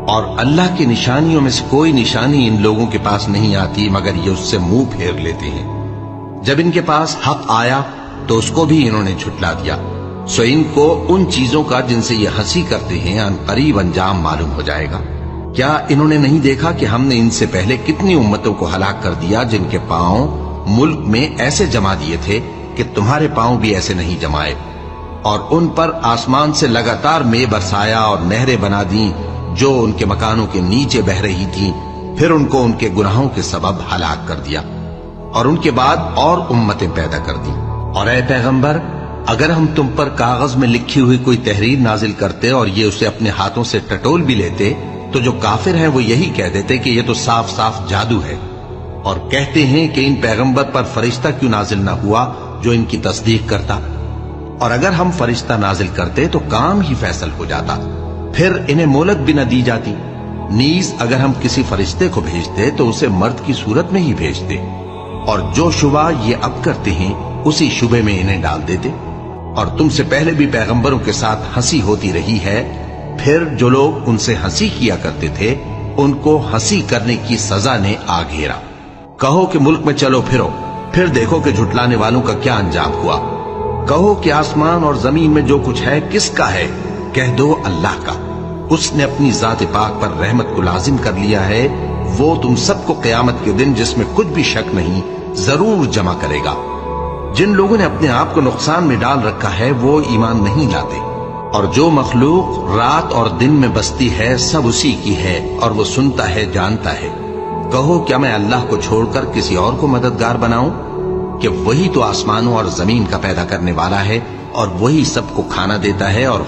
اور اللہ کی نشانیوں میں سے کوئی نشانی ان لوگوں کے پاس نہیں آتی مگر یہ اس سے منہ پھیر لیتے ہیں۔ جب ان کے پاس حق آیا تو اس کو بھی انہوں نے جھٹلا دیا، سو ان کو ان چیزوں کا جن سے یہ ہنسی کرتے ہیں ان قریب انجام معلوم ہو جائے گا۔ کیا انہوں نے نہیں دیکھا کہ ہم نے ان سے پہلے کتنی امتوں کو ہلاک کر دیا جن کے پاؤں ملک میں ایسے جما دیے تھے کہ تمہارے پاؤں بھی ایسے نہیں جمائے، اور ان پر آسمان سے لگاتار مے برسایا اور نہریں بنا دیں جو ان کے مکانوں کے نیچے بہ رہی تھیں، پھر ان کو ان کے گناہوں کے سبب ہلاک کر دیا، اور ان کے بعد اور امتیں پیدا کر دیں۔ اور اے پیغمبر، اگر ہم تم پر کاغذ میں لکھی ہوئی کوئی تحریر نازل کرتے اور یہ اسے اپنے ہاتھوں سے ٹٹول بھی لیتے تو جو کافر ہیں وہ یہی کہہ دیتے کہ یہ تو صاف صاف جادو ہے، اور کہتے ہیں کہ ان پیغمبر پر فرشتہ کیوں نازل نہ ہوا جو ان کی تصدیق کرتا، اور اگر ہم فرشتہ نازل کرتے تو کام ہی فیصل ہو جاتا، پھر انہیں مہلت بھی نہ دی جاتی۔ نیز اگر ہم کسی فرشتے کو بھیجتے تو اسے مرد کی صورت میں ہی بھیجتے، اور جو شبہ یہ اب کرتے ہیں اسی شبے میں انہیں ڈال دیتے۔ اور تم سے پہلے بھی پیغمبروں کے ساتھ ہنسی ہوتی رہی ہے، پھر جو لوگ ان سے ہنسی کیا کرتے تھے ان کو ہنسی کرنے کی سزا نے آ گھیرا۔ کہو کہ ملک میں چلو پھرو، پھر دیکھو کہ جھٹلانے والوں کا کیا انجام ہوا۔ کہو کہ آسمان اور زمین میں جو کچھ ہے کس کا ہے؟ کہہ دو اللہ کا۔ اس نے اپنی ذات پاک پر رحمت کو لازم کر لیا ہے، وہ تم سب کو قیامت کے دن جس میں کچھ بھی شک نہیں ضرور جمع کرے گا۔ جن لوگوں نے اپنے آپ کو نقصان میں ڈال رکھا ہے وہ ایمان نہیں لاتے، اور جو مخلوق رات اور دن میں بستی ہے سب اسی کی ہے، اور وہ سنتا ہے جانتا ہے۔ کہو کیا میں اللہ کو چھوڑ کر کسی اور کو مددگار بناؤں؟ کہ وہی تو آسمانوں اور زمین کا پیدا کرنے والا ہے، اور وہی سب کو کھانا دیتا ہے اور